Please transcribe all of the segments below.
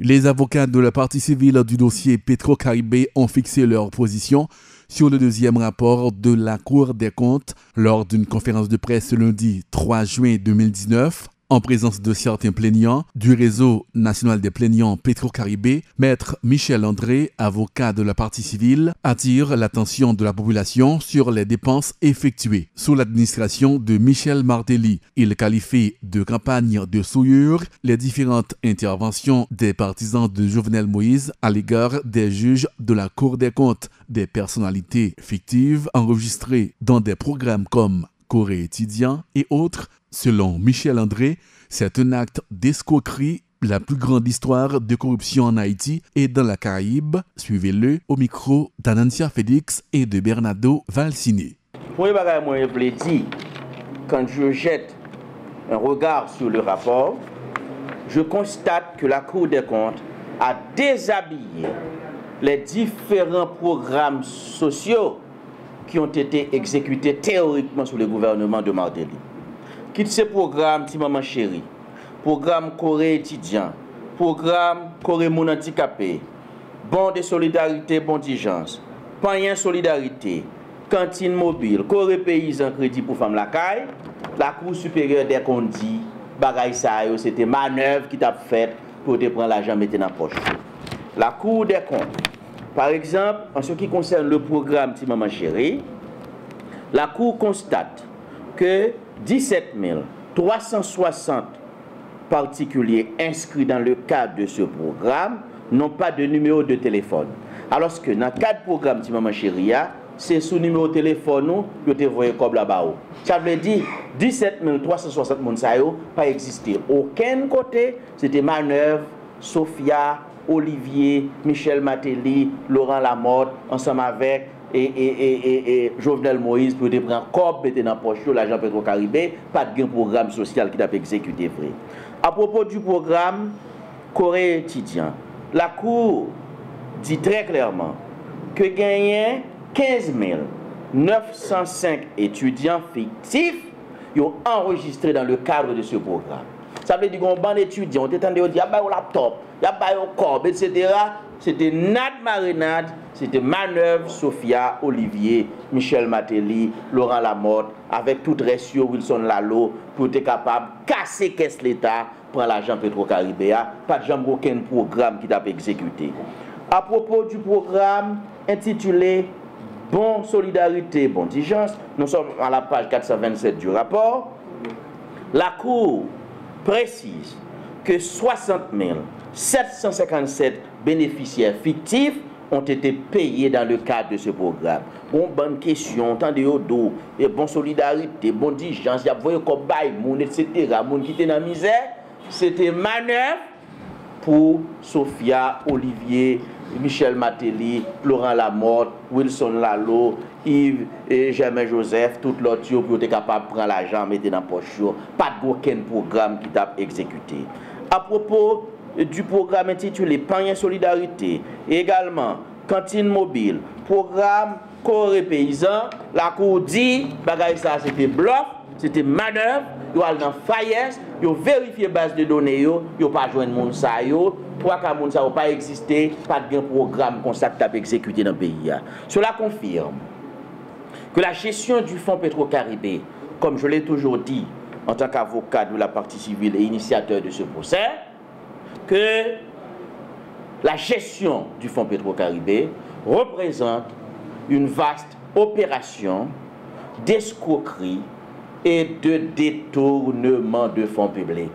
Les avocats de la partie civile du dossier Petro-Caribé ont fixé leur position sur le deuxième rapport de la Cour des comptes lors d'une conférence de presse lundi 3 juin 2019. En présence de certains plaignants du réseau national des plaignants Petro-Caribé, Maître Michel André, avocat de la partie civile, attire l'attention de la population sur les dépenses effectuées sous l'administration de Michel Martelly. Il qualifie de campagne de souillure les différentes interventions des partisans de Jovenel Moïse à l'égard des juges de la Cour des comptes, des personnalités fictives enregistrées dans des programmes comme Corée étudiant et autres. Selon Michel André, c'est un acte d'escroquerie, la plus grande histoire de corruption en Haïti et dans la Caraïbe. Suivez-le au micro d'Anancia Félix et de Bernardo Valsini. Premier bagage, moi, je voulais dire, quand je jette un regard sur le rapport, je constate que la Cour des comptes a déshabillé les différents programmes sociaux qui ont été exécutés théoriquement sous le gouvernement de Martelly. Quitte ces programmes, Ti Maman Chérie, programme Corée étudiant, programme Corée Moun handicapé, bon de solidarité, bon d'urgence, Payen solidarité, cantine mobile, Corée paysan crédit pour femmes la caille, la Cour supérieure des comptes dit, bagay ça c'était manœuvre qui t'a fait pour te prendre l'argent mettre dans la poche. La Cour des comptes, par exemple, en ce qui concerne le programme Ti Maman Chérie, la Cour constate que 17 360 particuliers inscrits dans le cadre de ce programme n'ont pas de numéro de téléphone. Alors que dans le cadre du programme Ti Maman Chérie, c'est sous numéro de téléphone que tu vois comme là-bas. Ça veut dire 17 360 personnes pas existé. Aucun côté, c'était manœuvre, Sophia, Olivier, Michel Martelly, Laurent Lamotte, ensemble avec et Jovenel Moïse pour te prendre corps mettre dans poche l'argent Petro-Caribé, pas de programme social qui t'a exécuté vrai. À propos du programme Corée étudiant, la Cour dit très clairement que gagnent 15 905 étudiants fictifs ont enregistré dans le cadre de ce programme. Ça veut dire qu'on ban d'étudiants, on t'entendait dire ah bah au laptop, ah bah au corps, etc. C'était Nat Marinade, c'était manœuvre Sophia, Olivier, Michel Martelly, Laurent Lamotte, avec tout ratio Wilson Lalo, pour être capable de casser caisse l'État pour l'argent Petro-Caribé. Pas de jamais aucun programme qui t'a exécuté. À propos du programme intitulé Bon Solidarité, Bon Digence, nous sommes à la page 427 du rapport. La Cour précise que 60 757 bénéficiaires fictifs ont été payés dans le cadre de ce programme. Bon, bonne question, attendez au dos, et bon solidarité, bon digence, il y a voyé comme bail, moun, etc., moun qui était dans la misère, c'était manœuvre pour Sophia, Olivier, Michel Martelly, Laurent Lamotte, Wilson Lalo, Yves et Germain Joseph, tout l'autre pour être capable de prendre l'argent, mettre dans la poche, pas aucun programme qui t'a exécuté. À propos du programme intitulé Payen Solidarité, également Cantine Mobile, programme Corée Paysan, la Cour dit, bagay ça c'était bluff, c'était manœuvre, yo al dans faillesse, yo vérifié base de données yo pas joindre moun sa yo, trois ka moun sa yo pas existé, pas de programme comme ça qui t'a exécuté dans le pays. Cela confirme que la gestion du fonds Petro-Caribé, comme je l'ai toujours dit en tant qu'avocat de la partie civile et initiateur de ce procès, que la gestion du fonds Petro-Caribé représente une vaste opération d'escroquerie et de détournement de fonds publics.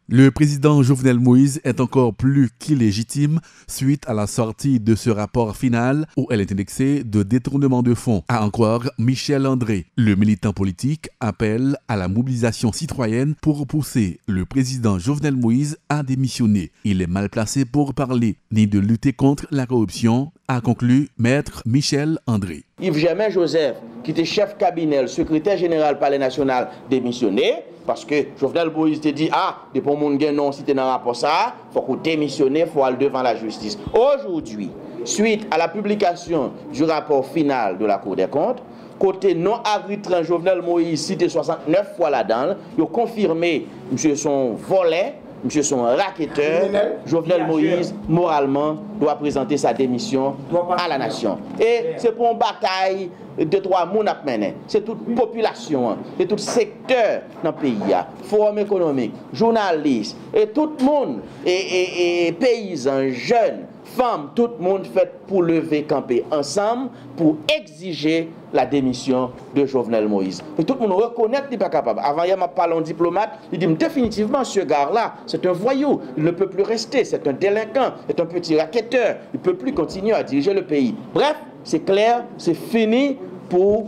Le président Jovenel Moïse est encore plus qu'illégitime suite à la sortie de ce rapport final où elle est indexée de détournement de fonds. À en croire Michel André, le militant politique appelle à la mobilisation citoyenne pour pousser le président Jovenel Moïse à démissionner. Il est mal placé pour parler ni de lutter contre la corruption, a conclu Maître Michel André. Yves Germain Joseph, qui était chef cabinet, secrétaire général Palais national, démissionné, parce que Jovenel Moïse te dit, depuis mon gain non, si tu es dans le rapport ça, il faut qu'on démissionne, il faut aller devant la justice. Aujourd'hui, suite à la publication du rapport final de la Cour des comptes, côté non arbitrant Jovenel Moïse cité 69 fois là-dedans, il a confirmé M. son volet monsieur son racketteur, Jovenel Moïse, moralement, doit présenter sa démission à la nation. Et c'est pour une bataille de trois mouns à mener. C'est toute population, c'est tout secteur dans le pays, forum économique, journalistes, et tout le monde, et paysans, jeunes, femmes, tout le monde fait pour lever camper ensemble pour exiger la démission de Jovenel Moïse. Et tout le monde reconnaît qu'il n'est pas capable. Avant, il y a parlé en diplomate, il dit définitivement ce gars-là, c'est un voyou, il ne peut plus rester, c'est un délinquant, c'est un petit racketteur, il ne peut plus continuer à diriger le pays. Bref, c'est clair, c'est fini pour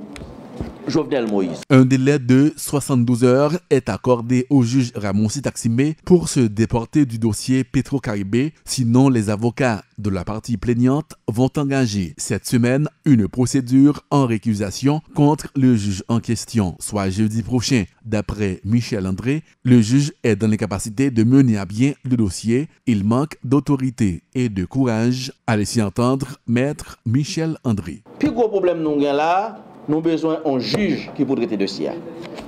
Jovenel Moïse. Un délai de 72 heures est accordé au juge Ramon Sitaximé pour se déporter du dossier Petro-Caribé, sinon les avocats de la partie plaignante vont engager cette semaine une procédure en récusation contre le juge en question, soit jeudi prochain. D'après Michel André, le juge est dans l'incapacité de mener à bien le dossier. Il manque d'autorité et de courage. Allez s'y entendre, maître Michel André. Plus gros problème nous avons là, nous avons besoin d'un juge qui pour traiter le dossier.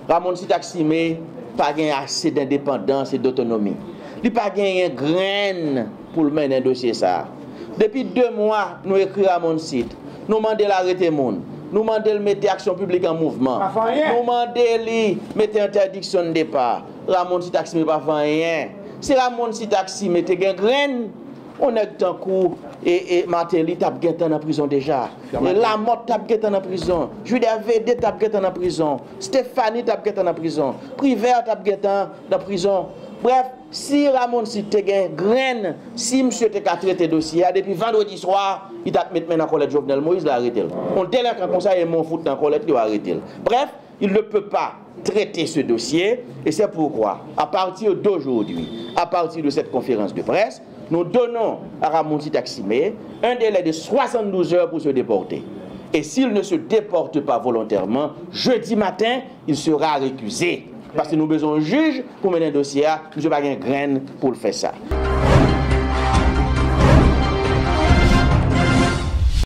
Ramon Sitaximé n'a pas assez d'indépendance et d'autonomie. Il n'a pas de graine pour mener un dossier. Depuis 2 mois, nous écrivons Ramon Sit. Nous demandons l'arrêter monde. Nous demandons de mettre l'action publique en mouvement. Nous demandons de mettre interdiction de départ. Ramon Sitaximé n'a pas fait rien. Si Ramon Sitaximé a une graine, on est en cours et Martelly tape Guetan en prison déjà. Et Lamotte tape Guetan en prison. Julia VD tape Guetan en prison. Stéphanie tape Guetan en prison. Privert tape Guetan en prison. Bref, si Ramon Sit te gen graine, si monsieur te ka traité dossier, depuis vendredi soir, il t'a mis dans la collège Jovenel Moïse, il a arrêté. On délinquant comme ça, il mon foot dans la collège, il a arrêté. Bref, il ne peut pas traiter ce dossier et c'est pourquoi, à partir d'aujourd'hui, à partir de cette conférence de presse, nous donnons à Ramon Sitaximé un délai de 72 heures pour se déporter. Et s'il ne se déporte pas volontairement, jeudi matin, il sera récusé. Parce que nous avons besoin d'un juge pour mener un dossier, nous n'avons pas de graine pour le faire ça.